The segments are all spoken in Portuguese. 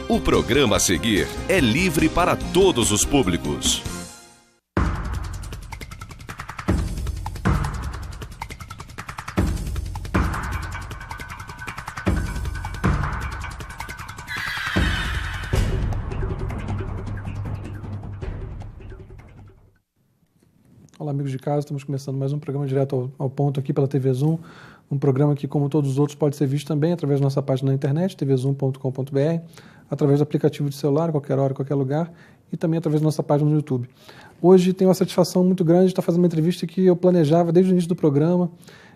O programa a seguir é livre para todos os públicos. Olá, amigos de casa, estamos começando mais um programa direto ao ponto aqui pela TV Zoom, um programa que, como todos os outros, pode ser visto também através da nossa página na internet, tvzoom.com.br, através do aplicativo de celular, qualquer hora, qualquer lugar, e também através da nossa página no YouTube. Hoje tenho uma satisfação muito grande de estar fazendo uma entrevista que eu planejava desde o início do programa,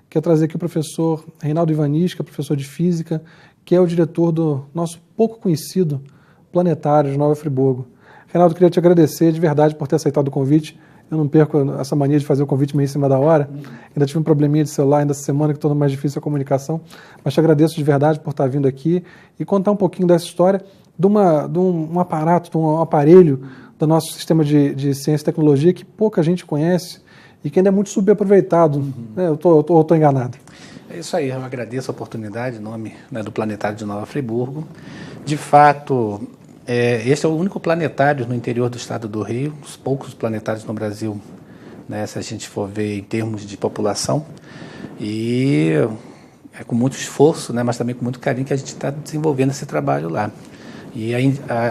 que é trazer aqui o professor Reinaldo Ivanisca, professor de Física, que é o diretor do nosso pouco conhecido planetário de Nova Friburgo. Reinaldo, queria te agradecer de verdade por ter aceitado o convite. Eu não perco essa mania de fazer o convite meio em cima da hora. Ainda tive um probleminha de celular ainda essa semana que torna mais difícil a comunicação. Mas te agradeço de verdade por estar vindo aqui e contar um pouquinho dessa história de um aparato, de um aparelho do nosso sistema de ciência e tecnologia que pouca gente conhece e que ainda é muito subaproveitado. Eu estou enganado. É isso aí, eu agradeço a oportunidade em nome, do Planetário de Nova Friburgo. De fato, este é o único planetário no interior do estado do Rio, os poucos planetários no Brasil, se a gente for ver em termos de população. E é com muito esforço, mas também com muito carinho que a gente está desenvolvendo esse trabalho lá. E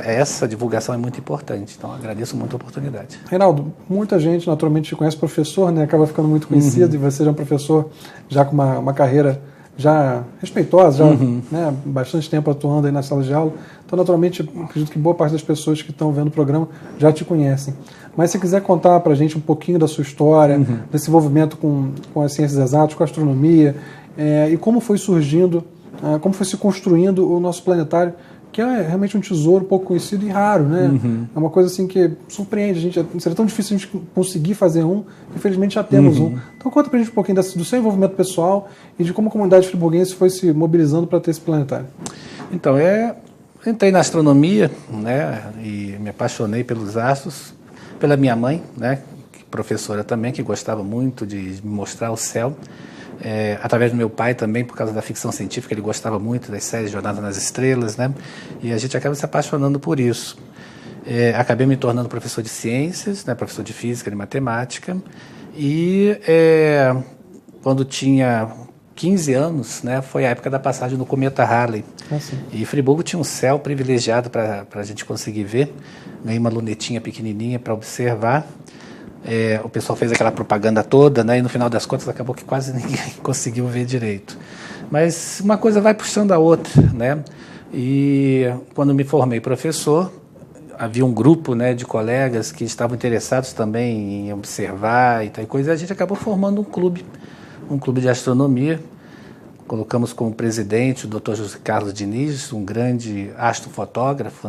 essa divulgação é muito importante, então agradeço muito a oportunidade. Reinaldo, muita gente naturalmente te conhece professor, acaba ficando muito conhecido, e você é um professor já com uma carreira já respeitosa, já bastante tempo atuando aí na sala de aula, então naturalmente acredito que boa parte das pessoas que estão vendo o programa já te conhecem. Mas se quiser contar para a gente um pouquinho da sua história, desse envolvimento com as ciências exatas, com a astronomia, e como foi surgindo, como foi se construindo o nosso planetário, que é realmente um tesouro pouco conhecido e raro, É uma coisa assim que surpreende a gente. Seria tão difícil a gente conseguir fazer um, infelizmente já temos um. Então conta pra gente um pouquinho do seu envolvimento pessoal e de como a comunidade friburguense foi se mobilizando para ter esse planetário. Então, entrei na astronomia, e me apaixonei pelos astros, pela minha mãe, professora também, que gostava muito de me mostrar o céu. Através do meu pai também, por causa da ficção científica, ele gostava muito das séries Jornada nas Estrelas, e a gente acaba se apaixonando por isso. Acabei me tornando professor de ciências, professor de física, de matemática, e quando tinha 15 anos, foi a época da passagem do cometa Halley. E Friburgo tinha um céu privilegiado para a gente conseguir ver. Ganhei uma lunetinha pequenininha para observar. O pessoal fez aquela propaganda toda, e no final das contas acabou que quase ninguém conseguiu ver direito. Mas uma coisa vai puxando a outra, E quando me formei professor, havia um grupo, de colegas que estavam interessados também em observar e tal coisa, e a gente acabou formando um clube de astronomia. Colocamos como presidente o Dr. José Carlos Diniz, um grande astrofotógrafo,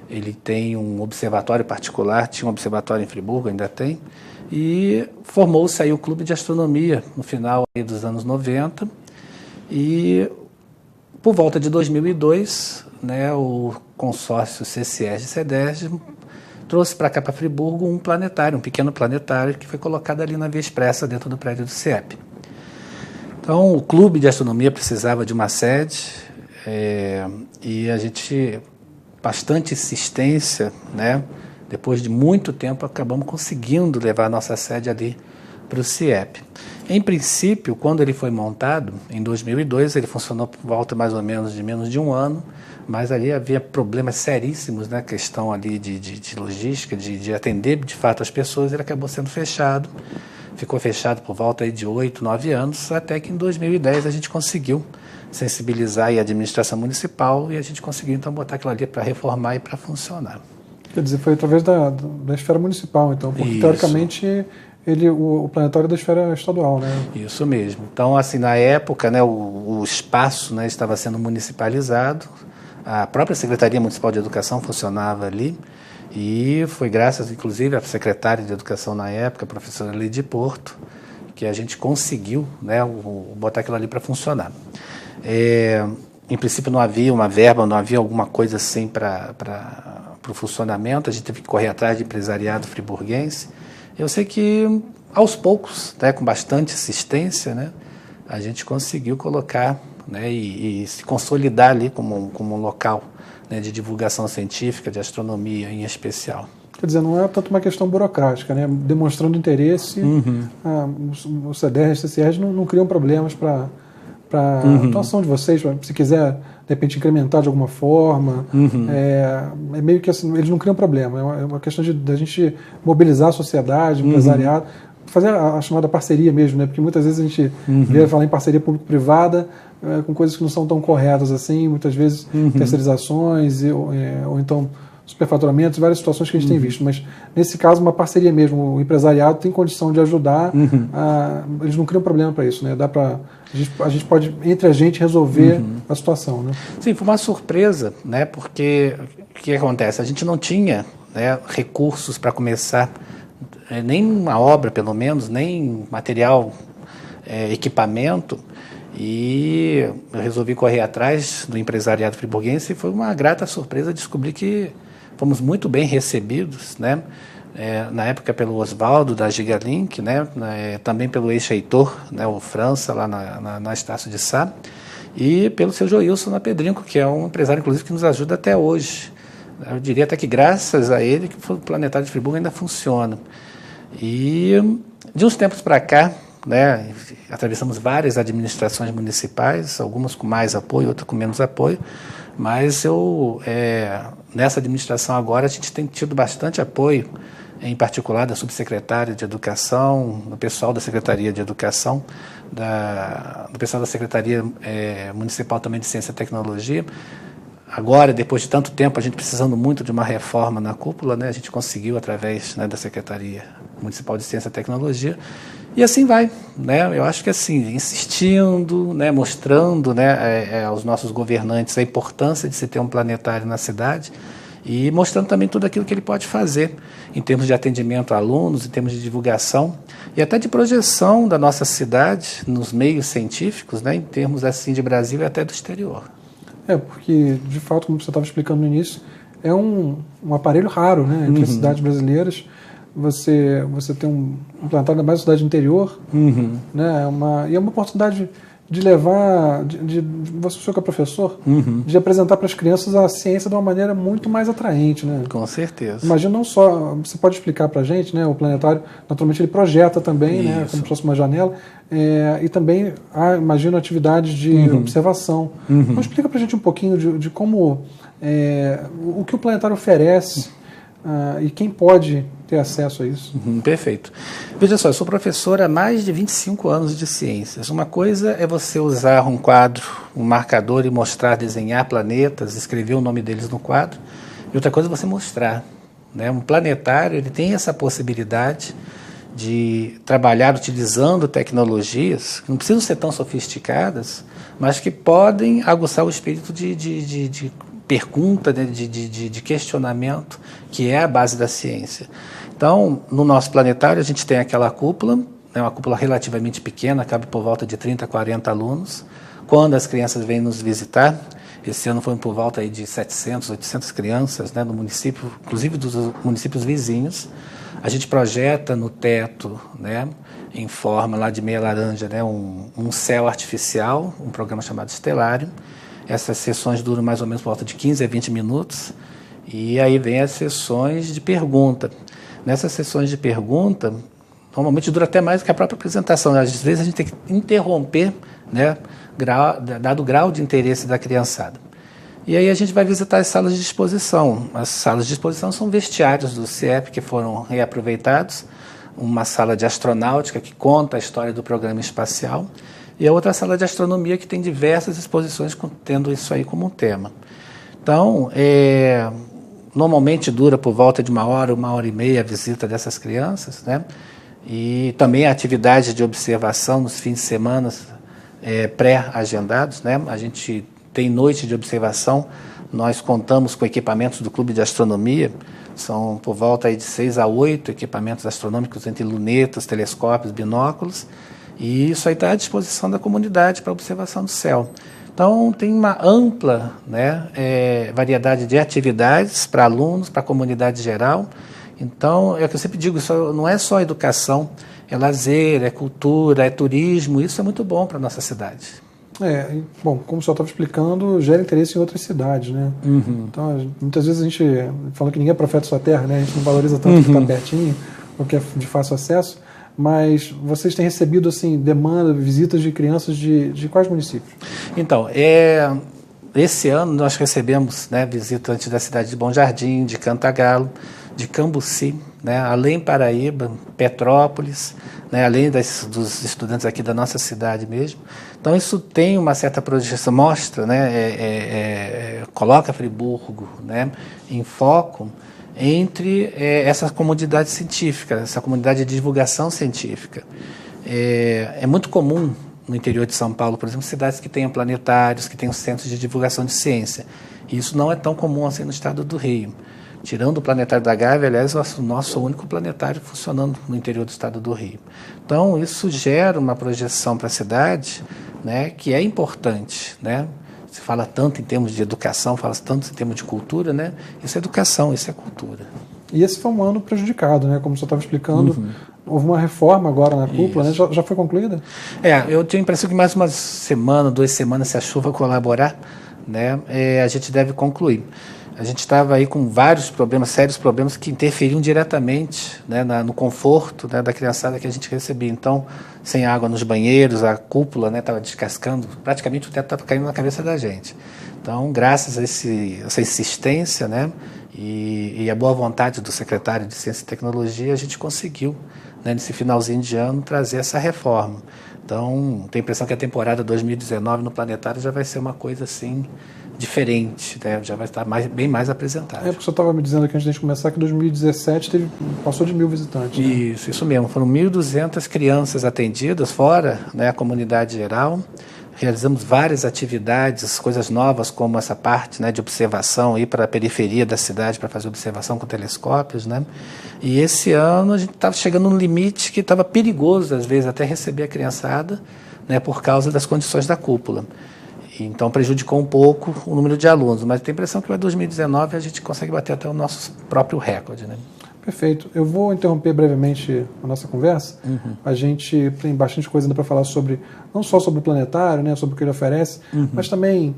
Ele tem um observatório particular, tinha um observatório em Friburgo, ainda tem, e formou-se aí o Clube de Astronomia no final aí dos anos 90, e por volta de 2002, o consórcio CCESG e CEDESG trouxe para cá, para Friburgo, um planetário, um pequeno planetário, que foi colocado ali na Via Expressa, dentro do prédio do CIEP. Então, o Clube de Astronomia precisava de uma sede, e a gente... bastante insistência, depois de muito tempo, acabamos conseguindo levar a nossa sede ali para o CIEP. Em princípio, quando ele foi montado, em 2002, ele funcionou por volta mais ou menos de um ano, mas ali havia problemas seríssimos, questão ali de logística, de atender de fato as pessoas, ele acabou sendo fechado, ficou fechado por volta aí de 8, 9 anos, até que em 2010 a gente conseguiu sensibilizar a administração municipal e a gente conseguiu então botar aquilo ali para reformar e para funcionar. Quer dizer, foi através da esfera municipal, então, porque Isso. Teoricamente o planetário é da esfera estadual, Isso mesmo. Então, assim, na época, o espaço, estava sendo municipalizado, a própria Secretaria Municipal de Educação funcionava ali, e foi graças, inclusive, à secretária de Educação na época, a professora Lidy Porto, que a gente conseguiu botar aquilo ali para funcionar. Em princípio não havia uma verba, não havia alguma coisa assim para o funcionamento, a gente teve que correr atrás de empresariado friburguense. Eu sei que, aos poucos, né, com bastante insistência, né, a gente conseguiu colocar, né, e se consolidar ali como um local, né, de divulgação científica, de astronomia em especial. Quer dizer, não é tanto uma questão burocrática, né? Demonstrando interesse, o CDR e o CCR não criam problemas para a atuação de vocês, se quiser, de repente, incrementar de alguma forma. É meio que assim, eles não criam problema, é uma questão da gente mobilizar a sociedade, o empresariado, fazer a chamada parceria mesmo, né? Porque muitas vezes a gente vê falar em parceria público-privada com coisas que não são tão corretas assim, muitas vezes terceirizações ou então superfaturamentos, várias situações que a gente tem visto, mas nesse caso uma parceria mesmo, o empresariado tem condição de ajudar, eles não criam problema para isso, né? Dá para a gente pode entre a gente resolver a situação, né? Sim, foi uma surpresa, né? Porque o que acontece? A gente não tinha, né, recursos para começar, nem uma obra pelo menos, nem material, equipamento. E eu resolvi correr atrás do empresariado friburguense e foi uma grata surpresa descobrir que fomos muito bem recebidos, né? Na época pelo Oswaldo da Gigalink, né? Também pelo ex-reitor, né? O França, lá na Estácio de Sá, e pelo seu Joilson na Pedrinco, que é um empresário, inclusive, que nos ajuda até hoje. Eu diria até que graças a ele que o Planetário de Friburgo ainda funciona. E de uns tempos para cá, né, atravessamos várias administrações municipais, algumas com mais apoio, outras com menos apoio, mas nessa administração agora a gente tem tido bastante apoio, em particular da subsecretária de Educação, do pessoal da Secretaria de Educação, do pessoal da Secretaria Municipal também de Ciência e Tecnologia. Agora, depois de tanto tempo, a gente precisando muito de uma reforma na cúpula, né, a gente conseguiu através, né, da Secretaria Municipal de Ciência e Tecnologia. E assim vai, né? Eu acho que assim, insistindo, né, mostrando, né, aos nossos governantes a importância de se ter um planetário na cidade e mostrando também tudo aquilo que ele pode fazer em termos de atendimento a alunos, em termos de divulgação e até de projeção da nossa cidade nos meios científicos, né, em termos assim de Brasil e até do exterior. Porque, de fato, como você estava explicando no início, é um aparelho raro, né, entre as cidades brasileiras. Você tem um planetário, ainda mais cidade interior, né, e é uma oportunidade de levar, você que é professor, de apresentar para as crianças a ciência de uma maneira muito mais atraente, né? Com certeza. Imagina, não só, você pode explicar para a gente, né, o planetário, naturalmente ele projeta também, né, como se fosse uma janela, e também, imagino, atividades de observação. Então explica para a gente um pouquinho de como, o que o planetário oferece, e quem pode ter acesso a isso. Perfeito. Veja só, eu sou professor há mais de 25 anos de ciências. Uma coisa é você usar um quadro, um marcador e mostrar, desenhar planetas, escrever o nome deles no quadro. E outra coisa é você mostrar, né? Um planetário, ele tem essa possibilidade de trabalhar utilizando tecnologias que não precisam ser tão sofisticadas, mas que podem aguçar o espírito de pergunta, né, de questionamento, que é a base da ciência. Então, no nosso planetário, a gente tem aquela cúpula, né, uma cúpula relativamente pequena, cabe por volta de 30, 40 alunos. Quando as crianças vêm nos visitar, esse ano foi por volta aí de 700, 800 crianças, né, no município, inclusive dos municípios vizinhos, a gente projeta no teto, né, em forma lá de meia laranja, né, um céu artificial, um programa chamado Estelário. Essas sessões duram mais ou menos por volta de 15 a 20 minutos, e aí vem as sessões de pergunta. Nessas sessões de pergunta, normalmente dura até mais do que a própria apresentação. Às vezes a gente tem que interromper, né, dado o grau de interesse da criançada. E aí a gente vai visitar as salas de exposição. As salas de exposição são vestiários do CIEP que foram reaproveitados, uma sala de astronáutica que conta a história do programa espacial, e a outra sala de astronomia que tem diversas exposições tendo isso aí como um tema. Então, normalmente dura por volta de 1 hora e meia a visita dessas crianças, né? E também a atividade de observação nos fins de semana pré-agendados, né? A gente tem noite de observação, nós contamos com equipamentos do Clube de Astronomia, são por volta aí de 6 a 8 equipamentos astronômicos entre lunetas, telescópios, binóculos, e isso aí está à disposição da comunidade para observação do céu. Então, tem uma ampla, né, variedade de atividades para alunos, para a comunidade geral. Então, é o que eu sempre digo, isso não é só educação, é lazer, é cultura, é turismo, isso é muito bom para a nossa cidade. Bom, como o senhor estava explicando, gera interesse em outras cidades, né? Então, muitas vezes a gente fala que ninguém é profeta da sua terra, né? A gente não valoriza tanto o que está pertinho, o que é de fácil acesso, mas vocês têm recebido, assim, demanda, visitas de crianças de quais municípios? Então, esse ano nós recebemos, né, visitantes da cidade de Bom Jardim, de Cantagalo, de Cambuci, né, além Paraíba, Petrópolis, né, além dos estudantes aqui da nossa cidade mesmo. Então isso tem uma certa projeção, mostra, né, coloca Friburgo, né, em foco entre essa comunidade científica, essa comunidade de divulgação científica. É muito comum no interior de São Paulo, por exemplo, cidades que tenham planetários, que tenham centros de divulgação de ciência. E isso não é tão comum assim no estado do Rio. Tirando o planetário da Gávea, aliás, o nosso único planetário funcionando no interior do estado do Rio. Então, isso gera uma projeção para a cidade, né, que é importante, né? Se fala tanto em termos de educação, fala tanto em termos de cultura, né? Isso é educação, isso é cultura. E esse foi um ano prejudicado, né? Como o senhor estava explicando, houve uma reforma agora na cúpula, né? Já foi concluída? Eu tenho a impressão que mais uma semana, 2 semanas, se a chuva colaborar, né, a gente deve concluir. A gente estava aí com vários problemas, sérios problemas, que interferiam diretamente, né, no conforto, né, da criançada que a gente recebia. Então, sem água nos banheiros, a cúpula estava descascando, praticamente o teto estava caindo na cabeça da gente. Então, graças a essa insistência, né, e a boa vontade do secretário de Ciência e Tecnologia, a gente conseguiu, né, nesse finalzinho de ano, trazer essa reforma. Então, tenho a impressão que a temporada 2019 no Planetário já vai ser uma coisa assim diferente, né? Já vai estar bem mais apresentável. Porque o senhor estava me dizendo aqui antes de começar que 2017 passou de 1.000 visitantes. Né? Isso mesmo. Foram 1.200 crianças atendidas, fora, né, a comunidade geral. Realizamos várias atividades, coisas novas, como essa parte, né, de observação, ir para a periferia da cidade para fazer observação com telescópios, né? E esse ano a gente estava chegando num limite que estava perigoso, às vezes, até receber a criançada, né, por causa das condições da cúpula. Então prejudicou um pouco o número de alunos, mas tenho a impressão que para 2019 a gente consegue bater até o nosso próprio recorde, né? Perfeito. Eu vou interromper brevemente a nossa conversa. A gente tem bastante coisa ainda para falar sobre, não só sobre o planetário, né, sobre o que ele oferece, mas também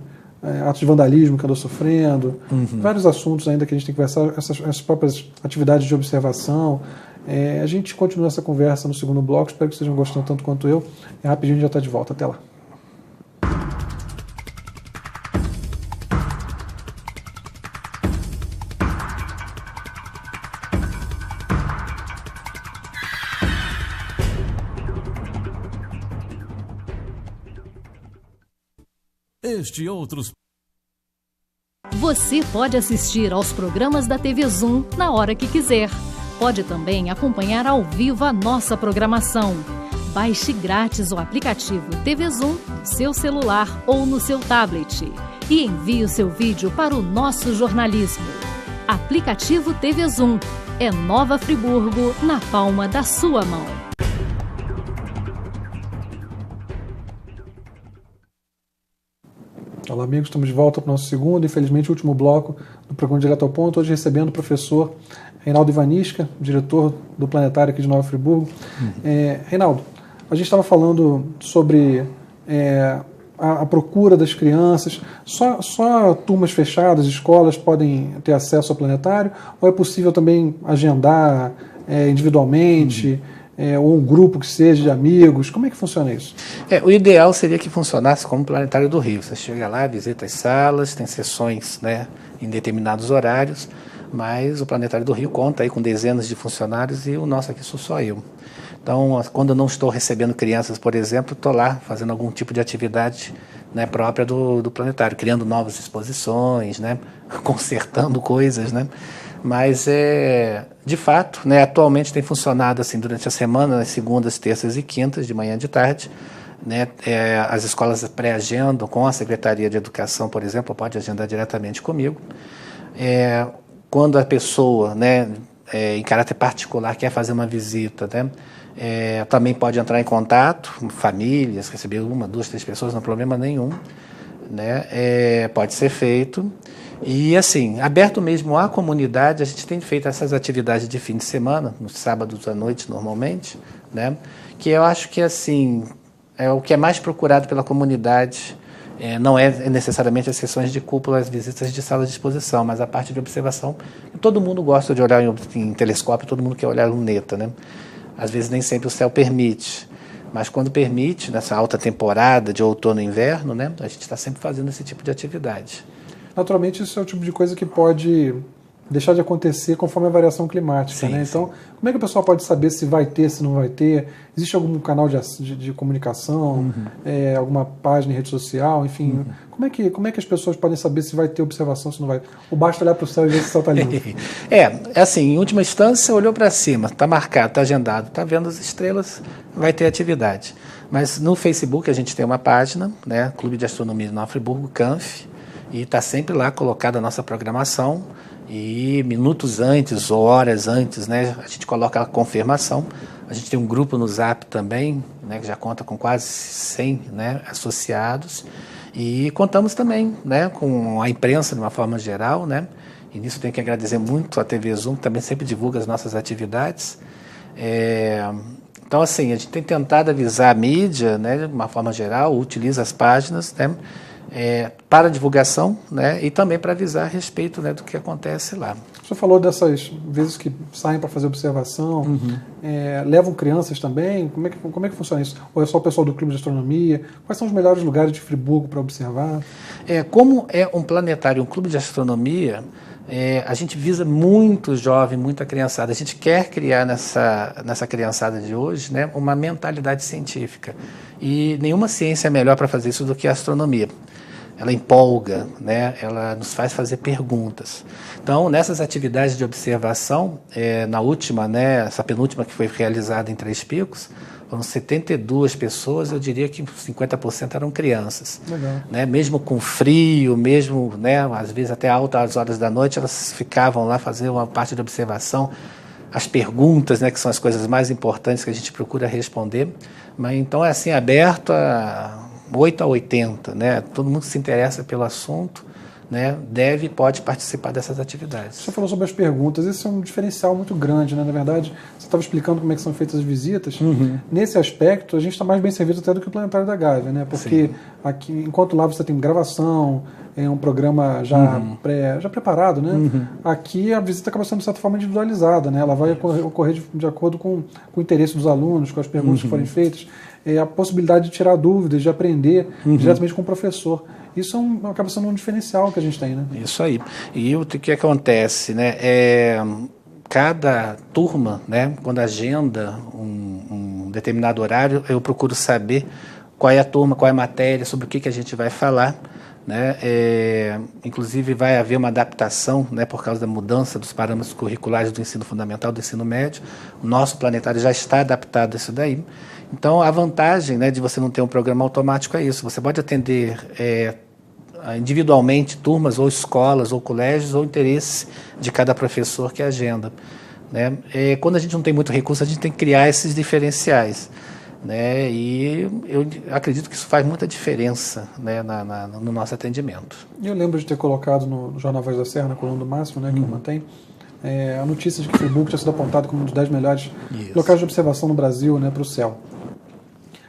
atos de vandalismo que andou sofrendo, vários assuntos ainda que a gente tem que conversar, essas próprias atividades de observação. A gente continua essa conversa no segundo bloco, espero que vocês estejam gostando tanto quanto eu. Rapidinho a gente já está de volta. Até lá. Este e outros. Você pode assistir aos programas da TV Zoom na hora que quiser. Pode também acompanhar ao vivo a nossa programação. Baixe grátis o aplicativo TV Zoom no seu celular ou no seu tablet e envie o seu vídeo para o nosso jornalismo. Aplicativo TV Zoom. É Nova Friburgo na palma da sua mão. Olá, amigos, estamos de volta para o nosso segundo, infelizmente, último bloco do programa Direto ao Ponto, hoje recebendo o professor Reinaldo Ivanisca, diretor do Planetário aqui de Nova Friburgo. Reinaldo, a gente estava falando sobre a procura das crianças, só turmas fechadas, escolas podem ter acesso ao Planetário, ou é possível também agendar individualmente, ou um grupo que seja de amigos? Como é que funciona isso? O ideal seria que funcionasse como o Planetário do Rio. Você chega lá, visita as salas, tem sessões, né, em determinados horários, mas o Planetário do Rio conta aí com dezenas de funcionários e o nosso aqui sou só eu. Então, quando eu não estou recebendo crianças, por exemplo, estou lá fazendo algum tipo de atividade, né, própria do Planetário, criando novas exposições, né, consertando coisas, né. Mas, de fato, né, atualmente tem funcionado assim durante a semana, nas segundas, terças e quintas, de manhã e de tarde. Né, as escolas pré-agendam com a Secretaria de Educação, por exemplo, pode agendar diretamente comigo. Quando a pessoa, né, em caráter particular, quer fazer uma visita, né, também pode entrar em contato, famílias, receber 1, 2, 3 pessoas, não há problema nenhum. né? Pode ser feito. E assim, aberto mesmo à comunidade, a gente tem feito essas atividades de fim de semana, nos sábados à noite normalmente, né? Que eu acho que assim, é o que é mais procurado pela comunidade. Não é necessariamente as sessões de cúpula, as visitas de sala de exposição, mas a parte de observação. Todo mundo gosta de olhar em telescópio, todo mundo quer olhar luneta, né? Às vezes nem sempre o céu permite, mas quando permite, nessa alta temporada de outono e inverno, né, a gente está sempre fazendo esse tipo de atividade. Naturalmente, isso é o tipo de coisa que pode deixar de acontecer conforme a variação climática, sim, né? sim. Então, como é que a pessoa pode saber se vai ter, se não vai ter? Existe algum canal de comunicação, alguma página em rede social, enfim? Como é que as pessoas podem saber se vai ter observação, se não vai? Ou basta olhar para o céu e ver se o céu está limpo? É assim, em última instância, você olhou para cima, está marcado, está agendado, está vendo as estrelas, vai ter atividade. Mas no Facebook a gente tem uma página, né, Clube de Astronomia de Nova Friburgo, CANF, e está sempre lá colocada a nossa programação, e minutos antes, ou horas antes, né, a gente coloca a confirmação. A gente tem um grupo no Zap também, né, que já conta com quase 100, né, associados, e contamos também, né, com a imprensa de uma forma geral, né, e nisso tenho que agradecer muito a TV Zoom, que também sempre divulga as nossas atividades. Então, assim, a gente tem tentado avisar a mídia, né, de uma forma geral, utiliza as páginas, né, para divulgação, né, e também para avisar a respeito, né, do que acontece lá. O senhor falou dessas vezes que saem para fazer observação, levam crianças também? Como é que funciona isso? Ou é só o pessoal do Clube de Astronomia? Quais são os melhores lugares de Friburgo para observar? Como é um planetário, um clube de astronomia, a gente visa muito jovem, muita criançada. A gente quer criar nessa criançada de hoje, né, uma mentalidade científica. E nenhuma ciência é melhor para fazer isso do que a astronomia. Ela empolga, né, ela nos faz fazer perguntas. Então, nessas atividades de observação, na última, né, essa penúltima que foi realizada em Três Picos, foram 72 pessoas, eu diria que 50% eram crianças. Legal. Né? Mesmo com frio, mesmo, né, às vezes até altas horas da noite, elas ficavam lá fazendo uma parte de observação, as perguntas, né, que são as coisas mais importantes que a gente procura responder. Mas então é assim, aberto a 8 a 80, né? Todo mundo que se interessa pelo assunto, né, deve e pode participar dessas atividades. Você falou sobre as perguntas, esse é um diferencial muito grande, né? Na verdade, você estava explicando como é que são feitas as visitas. Nesse aspecto, a gente está mais bem servido até do que o Planetário da Gávea, né? Porque aqui, enquanto lá você tem gravação, um programa já preparado, né? Aqui a visita acaba sendo de certa forma individualizada, né? Ela vai ocorrer de acordo com o interesse dos alunos, com as perguntas que forem feitas, a possibilidade de tirar dúvidas, de aprender diretamente com o professor. Isso acaba sendo um diferencial que a gente tem, né? Isso aí. E o que acontece, né? Cada turma, né, quando agenda um determinado horário, eu procuro saber qual é a turma, qual é a matéria, sobre o que a gente vai falar. Né? Inclusive vai haver uma adaptação, né, por causa da mudança dos parâmetros curriculares do ensino fundamental, do ensino médio. O nosso planetário já está adaptado a isso daí. Então, a vantagem, né, de você não ter um programa automático é isso. Você pode atender individualmente turmas, ou escolas, ou colégios, ou interesse de cada professor que agenda. Né? Quando a gente não tem muito recurso, a gente tem que criar esses diferenciais. Né? E eu acredito que isso faz muita diferença, né, no nosso atendimento. Eu lembro de ter colocado no Jornal Voz da Serra, na coluna do Máximo, né, que eu mantenho, a notícia de que Friburgo tinha sido apontado como um dos 10 melhores locais de observação no Brasil, né, para o céu.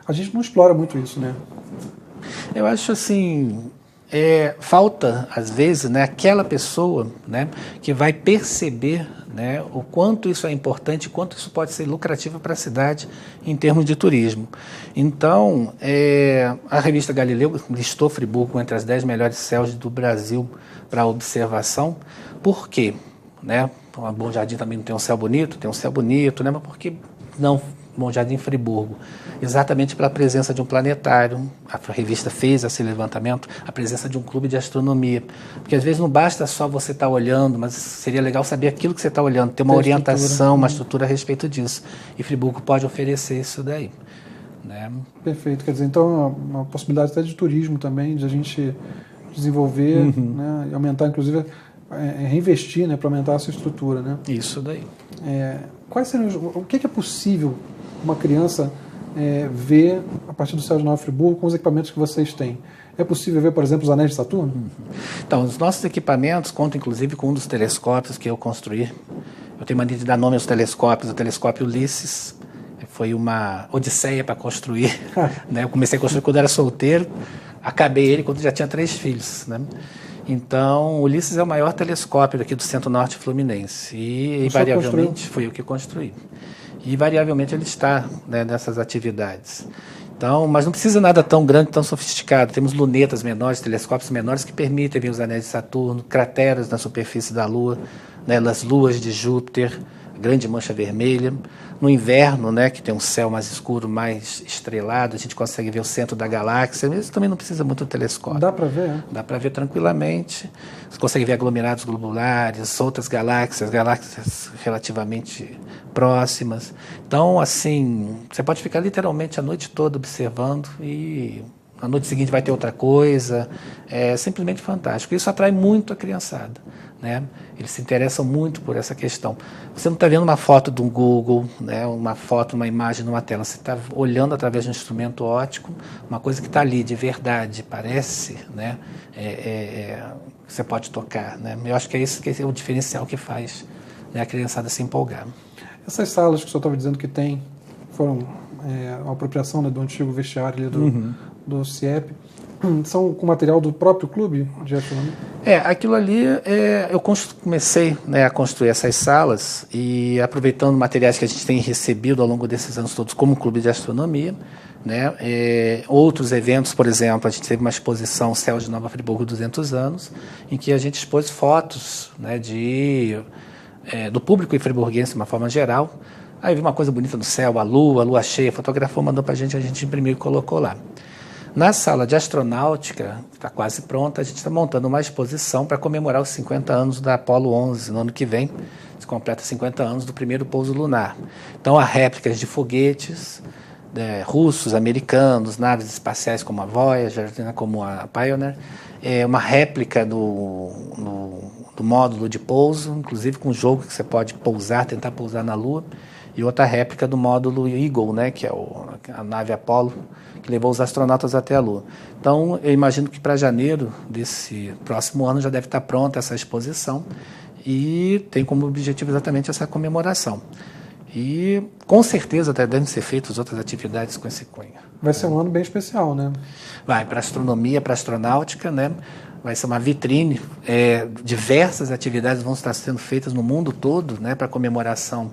A gente não explora muito isso, né? Eu acho assim, falta às vezes, né, aquela pessoa, né, que vai perceber, né, o quanto isso é importante, o quanto isso pode ser lucrativo para a cidade em termos de turismo. Então, a revista Galileu listou Friburgo entre as 10 melhores céus do Brasil para observação. Por quê? Né? Bom Jardim também não tem um céu bonito, tem um céu bonito, né? Mas por que não Bom Jardim Friburgo? Exatamente pela presença de um planetário, a revista fez esse levantamento, a presença de um clube de astronomia. Porque às vezes não basta só você estar olhando, mas seria legal saber aquilo que você está olhando, ter uma orientação, uma estrutura a respeito disso. E Friburgo pode oferecer isso daí. Né? Perfeito, quer dizer, então uma possibilidade até de turismo também, de a gente desenvolver, né, e aumentar, inclusive, reinvestir, né, para aumentar essa estrutura. Né? Isso daí. Quais seriam o que é possível uma criança ver a partir do céu de Nova Friburgo com os equipamentos que vocês têm? É possível ver, por exemplo, os anéis de Saturno? Então, os nossos equipamentos contam, inclusive, com um dos telescópios que eu construí. Eu tenho mania de dar nome aos telescópios. O telescópio Ulisses foi uma odisseia para construir. Né? Eu comecei a construir quando era solteiro, acabei ele quando já tinha 3 filhos. Né? Então, o Ulisses é o maior telescópio aqui do Centro-Norte Fluminense. E, invariavelmente, fui eu que construí. E, invariavelmente, ele está, né, nessas atividades. Então, mas não precisa nada tão grande, tão sofisticado. Temos lunetas menores, telescópios menores que permitem ver os anéis de Saturno, crateras na superfície da Lua, né, as luas de Júpiter, a grande mancha vermelha. No inverno, né, que tem um céu mais escuro, mais estrelado, a gente consegue ver o centro da galáxia. Isso também não precisa muito de telescópio. Dá para ver, né? Dá para ver tranquilamente. Você consegue ver aglomerados globulares, outras galáxias relativamente próximas. Então, assim, você pode ficar literalmente a noite toda observando e na noite seguinte vai ter outra coisa. É simplesmente fantástico. Isso atrai muito a criançada. Né? Eles se interessam muito por essa questão. Você não está vendo uma foto do Google, né? Uma foto, uma imagem numa tela. Você está olhando através de um instrumento óptico, uma coisa que está ali de verdade, parece, né? Você pode tocar. Né? Eu acho que é isso que é o diferencial que faz, né, a criançada se empolgar. Essas salas que o senhor estava dizendo que tem, foram uma apropriação, né, do antigo vestiário ali do CIEP, são com material do próprio clube de astronomia? Aquilo ali, eu comecei, né, a construir essas salas e aproveitando materiais que a gente tem recebido ao longo desses anos todos como clube de astronomia, né, outros eventos, por exemplo, a gente teve uma exposição Céu de Nova Friburgo 200 anos, em que a gente expôs fotos, né, do público e friburguense de uma forma geral. Aí vi uma coisa bonita no céu, a lua cheia, fotografou, mandou para a gente imprimiu e colocou lá. Na sala de astronáutica, que está quase pronta, a gente está montando uma exposição para comemorar os 50 anos da Apollo 11. No ano que vem, se completa 50 anos do primeiro pouso lunar. Então, há réplicas de foguetes russos, americanos, naves espaciais como a Voyager, né, como a Pioneer, uma réplica do módulo de pouso, inclusive com um jogo que você pode tentar pousar na Lua, e outra réplica do módulo Eagle, né, que é a nave Apollo, que levou os astronautas até a Lua. Então, eu imagino que para janeiro desse próximo ano já deve estar pronta essa exposição e tem como objetivo exatamente essa comemoração. E, com certeza, até devem ser feitas outras atividades com esse cunho. Vai ser um ano bem especial, né? Vai, para astronomia, para astronáutica, né? Vai ser uma vitrine. Diversas atividades vão estar sendo feitas no mundo todo, né, para comemoração,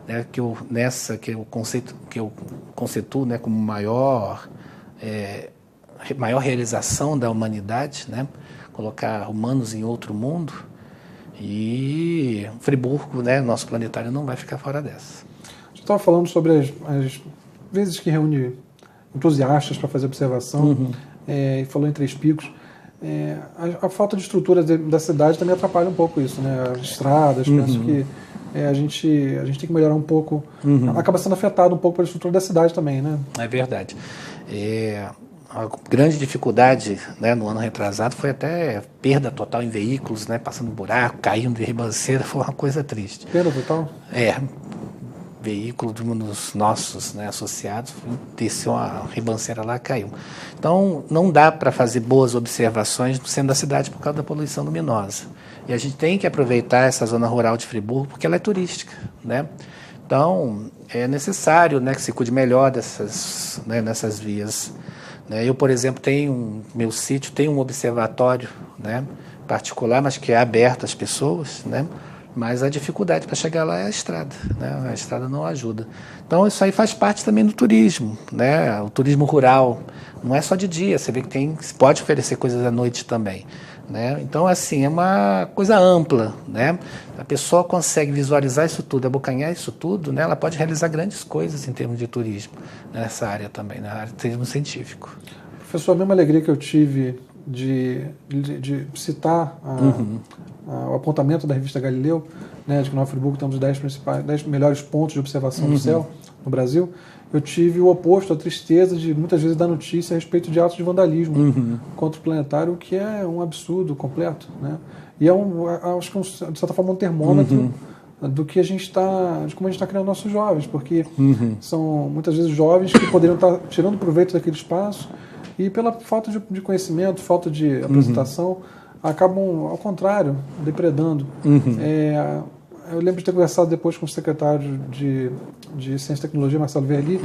né, que eu conceituo, né, como maior realização da humanidade, né, colocar humanos em outro mundo. E Friburgo, né, nosso planetário, não vai ficar fora dessa. Você estava falando sobre as vezes que reúne entusiastas para fazer observação, e falou em Três Picos. A falta de estrutura da cidade também atrapalha um pouco isso, né? As estradas, penso que a gente tem que melhorar um pouco. Acaba sendo afetado um pouco pela estrutura da cidade também, né? É verdade. A grande dificuldade, né, no ano retrasado foi até perda total em veículos, né, passando buraco, caindo de ribanceira, foi uma coisa triste. Perda total? Veículo de um dos nossos, né, associados desceu uma ribanceira lá, caiu. Então, não dá para fazer boas observações no centro da cidade por causa da poluição luminosa. E a gente tem que aproveitar essa zona rural de Friburgo porque ela é turística, né? Então, é necessário, né, que se cuide melhor nessas vias. Eu, por exemplo, meu sítio tem um observatório, né, particular, mas que é aberto às pessoas, né? Mas a dificuldade para chegar lá é a estrada, né? A estrada não ajuda. Então, isso aí faz parte também do turismo, né? O turismo rural. Não é só de dia, você vê que pode oferecer coisas à noite também, né? Então, assim, é uma coisa ampla, né? A pessoa consegue visualizar isso tudo, abocanhar isso tudo, né? Ela pode realizar grandes coisas em termos de turismo nessa área também, na área de turismo científico. Professor, a mesma alegria que eu tive de citar o apontamento da revista Galileu, né, de que Nova Friburgo temos os 10 melhores pontos de observação do céu no Brasil, eu tive o oposto, a tristeza de muitas vezes dar notícia a respeito de atos de vandalismo contra o planetário, o que é um absurdo completo, né? E acho que de certa forma um termômetro do que de como a gente está criando nossos jovens, porque são muitas vezes jovens que poderiam estar tirando proveito daquele espaço e pela falta de conhecimento, falta de apresentação, acabam, ao contrário, depredando. Eu lembro de ter conversado depois com o secretário de Ciência e Tecnologia, Marcelo Verli,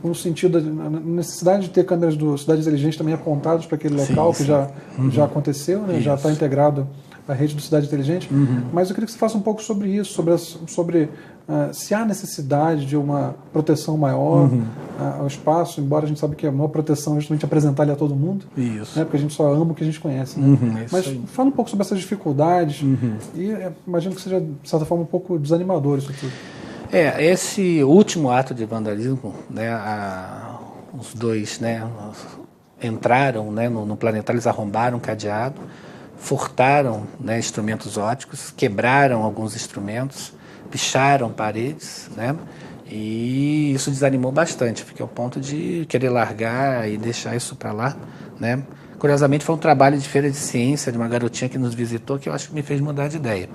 no sentido da necessidade de ter câmeras do Cidade Inteligente também apontadas para aquele local, que já aconteceu, né? Já está integrado à rede do Cidade Inteligente. Mas eu queria que você faça um pouco sobre isso, sobre se há necessidade de uma proteção maior ao espaço, embora a gente sabe que a maior proteção é justamente apresentar ele a todo mundo, né? Porque a gente só ama o que a gente conhece. Né? Mas fala um pouco sobre essas dificuldades e imagino que seja, de certa forma, um pouco desanimador isso tudo. Esse último ato de vandalismo, né, os dois, né, entraram, né, no planetário, eles arrombaram o cadeado, furtaram, né, instrumentos ópticos, quebraram alguns instrumentos, picharam paredes, né? E isso desanimou bastante. Fiquei ao ponto de querer largar e deixar isso para lá, né? Curiosamente, foi um trabalho de feira de ciência de uma garotinha que nos visitou que eu acho que me fez mudar de ideia.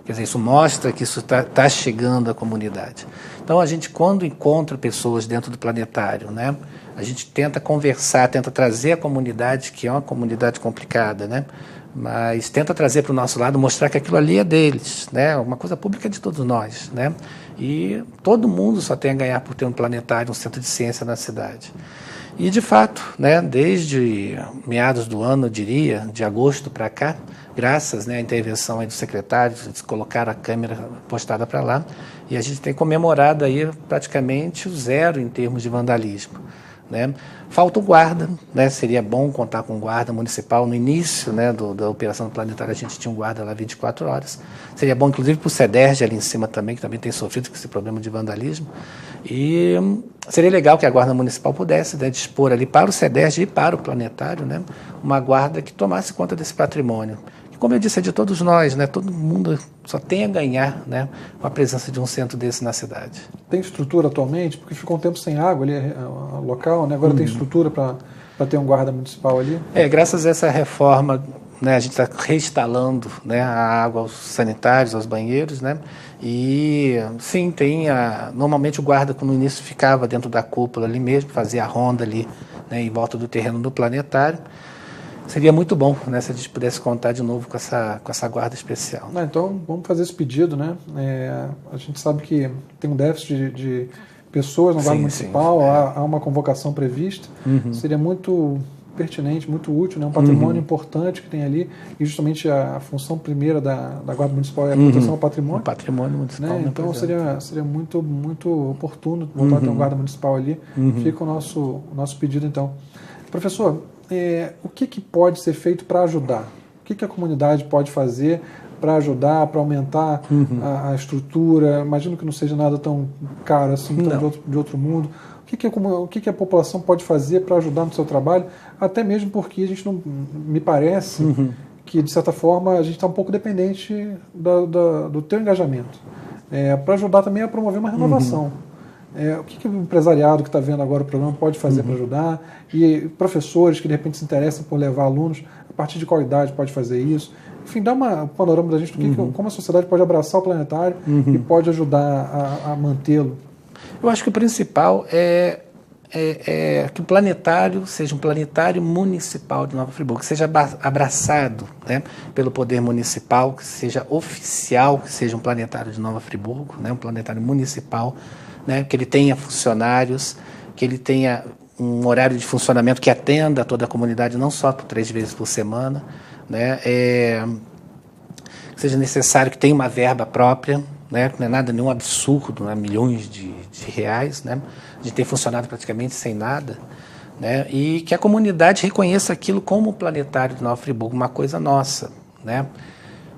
Quer dizer, isso mostra que isso está chegando à comunidade. Então, a gente, quando encontra pessoas dentro do planetário, né, a gente tenta conversar, tenta trazer a comunidade, que é uma comunidade complicada, né, mas tenta trazer para o nosso lado, mostrar que aquilo ali é deles, né, uma coisa pública de todos nós, né, e todo mundo só tem a ganhar por ter um planetário, um centro de ciência na cidade. E, de fato, né, desde meados do ano, eu diria, de agosto para cá, graças, né, à intervenção aí do secretário, eles colocaram a câmera postada para lá, e a gente tem comemorado aí praticamente o zero em termos de vandalismo. Né? Falta o guarda, né? Seria bom contar com um guarda municipal. No início, né, da operação planetária, a gente tinha um guarda lá 24 horas. Seria bom, inclusive, para o CEDERJ ali em cima também, que também tem sofrido com esse problema de vandalismo. E seria legal que a guarda municipal pudesse, né, dispor ali para o CEDERJ e para o planetário, né, uma guarda que tomasse conta desse patrimônio. Como eu disse, é de todos nós, né? Todo mundo só tem a ganhar, né, com a presença de um centro desse na cidade. Tem estrutura atualmente? Porque ficou um tempo sem água ali, local, né? Agora tem estrutura para ter um guarda municipal ali? Graças a essa reforma, né, a gente está reinstalando, né, a água aos sanitários, aos banheiros, né? E sim, normalmente o guarda, no início, ficava dentro da cúpula ali mesmo, fazia a ronda ali, né, em volta do terreno do planetário. Seria muito bom, né, se a gente pudesse contar de novo com essa guarda especial. Então, vamos fazer esse pedido, né? A gente sabe que tem um déficit de pessoas na guarda municipal, há uma convocação prevista. Seria muito pertinente, muito útil, né? Um patrimônio importante que tem ali, e justamente a função primeira da guarda municipal é a proteção ao patrimônio. O patrimônio municipal. Né? Então, seria muito, muito oportuno voltar a ter um guarda municipal ali. Fica o nosso pedido, então. Professor, o que pode ser feito para ajudar? O que a comunidade pode fazer para ajudar, para aumentar a estrutura? Imagino que não seja nada tão caro assim, tão de outro mundo. O que a população pode fazer para ajudar no seu trabalho? Até mesmo porque a gente não, me parece que, de certa forma, a gente está um pouco dependente do teu engajamento. Para ajudar também a promover uma renovação. O que o empresariado que está vendo agora o programa pode fazer para ajudar? E professores que de repente se interessam por levar alunos, a partir de qual idade pode fazer isso? Enfim, dá um panorama da gente do como a sociedade pode abraçar o planetário e pode ajudar a mantê-lo. Eu acho que o principal é que o planetário seja um planetário municipal de Nova Friburgo, que seja abraçado, né, pelo poder municipal, que seja oficial, que seja um planetário de Nova Friburgo, né, um planetário municipal, né, que ele tenha funcionários, que ele tenha um horário de funcionamento que atenda a toda a comunidade, não só por 3 vezes por semana, né, que seja necessário que tenha uma verba própria, né, não é nada, nenhum absurdo, né, milhões de reais, né, de ter funcionado praticamente sem nada, né, e que a comunidade reconheça aquilo como o planetário de Nova Friburgo, uma coisa nossa, né,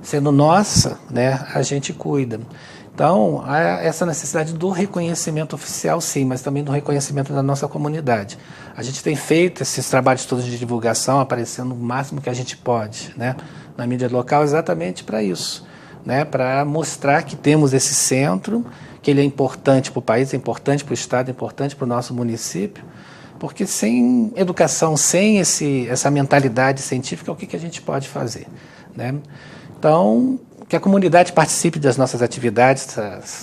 sendo nossa, né, a gente cuida. Então, há essa necessidade do reconhecimento oficial, sim, mas também do reconhecimento da nossa comunidade. A gente tem feito esses trabalhos todos de divulgação, aparecendo o máximo que a gente pode, né, na mídia local, exatamente para isso, né, para mostrar que temos esse centro, que ele é importante para o país, é importante para o Estado, é importante para o nosso município, Porque sem educação, sem essa mentalidade científica, o que a gente pode fazer, né? Então, que a comunidade participe das nossas atividades,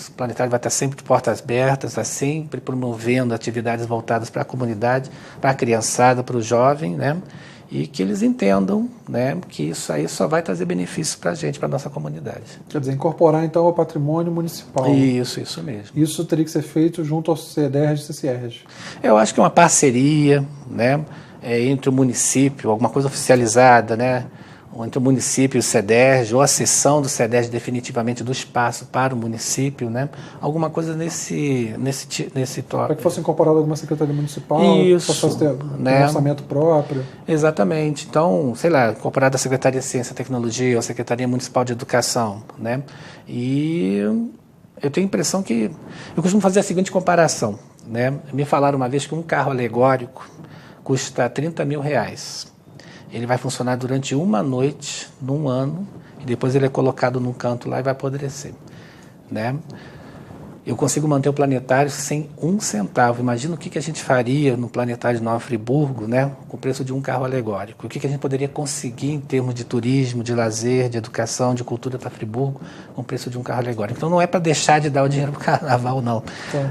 o planetário vai estar sempre de portas abertas, está sempre promovendo atividades voltadas para a comunidade, para a criançada, para o jovem, né? E que eles entendam, né, que isso aí só vai trazer benefícios para a gente, para a nossa comunidade. Quer dizer, incorporar então ao patrimônio municipal. Isso mesmo. Isso teria que ser feito junto ao CDERJ e CCIERJ. Eu acho que é uma parceria, né, entre o município, alguma coisa oficializada, né, entre o município e o CDERJ, ou a cessão do CDERJ definitivamente do espaço para o município, né? Alguma coisa nesse tópico. Para que fosse incorporado alguma secretaria municipal, isso, que fosse ter um orçamento próprio. Exatamente. Então, sei lá, incorporada a Secretaria de Ciência e Tecnologia, ou a Secretaria Municipal de Educação, né? E eu tenho a impressão que... Eu costumo fazer a seguinte comparação, né? Me falaram uma vez que um carro alegórico custa R$30 mil. Ele vai funcionar durante uma noite, num ano, e depois ele é colocado num canto lá e vai apodrecer, né? Eu consigo manter o planetário sem um centavo. Imagina o que a gente faria no planetário de Nova Friburgo, né, com o preço de um carro alegórico. O que a gente poderia conseguir em termos de turismo, de lazer, de educação, de cultura para Friburgo, com o preço de um carro alegórico. Então não é para deixar de dar o dinheiro para o carnaval, não.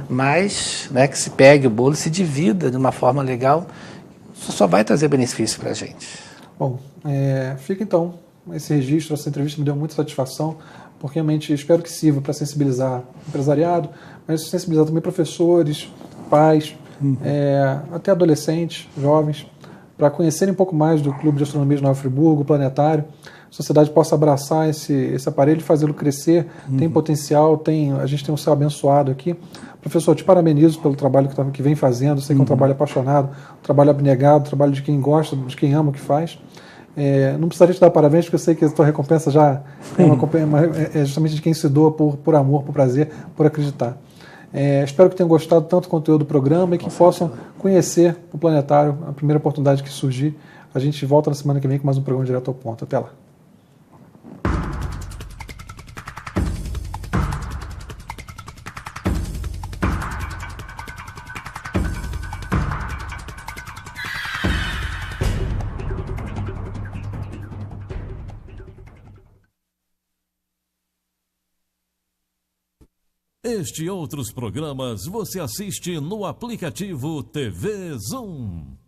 Mas, né, que se pegue o bolo e se divida de uma forma legal, só vai trazer benefício para a gente. Bom, fica então esse registro, essa entrevista me deu muita satisfação, porque realmente espero que sirva para sensibilizar o empresariado, mas sensibilizar também professores, pais, até adolescentes, jovens, para conhecerem um pouco mais do Clube de Astronomia de Nova Friburgo, o planetário, a sociedade possa abraçar esse aparelho e fazê-lo crescer, tem potencial, a gente tem um céu abençoado aqui. Professor, te parabenizo pelo trabalho que vem fazendo, sei que é um trabalho apaixonado, um trabalho abnegado, um trabalho de quem gosta, de quem ama o que faz. Não precisaria te dar parabéns, porque eu sei que a tua recompensa já é justamente de quem se doa por amor, por prazer, por acreditar. Espero que tenham gostado tanto do conteúdo do programa e que possam conhecer o planetário, a primeira oportunidade que surgir. A gente volta na semana que vem com mais um programa Direto ao Ponto. Até lá. Este e outros programas você assiste no aplicativo TV Zoom.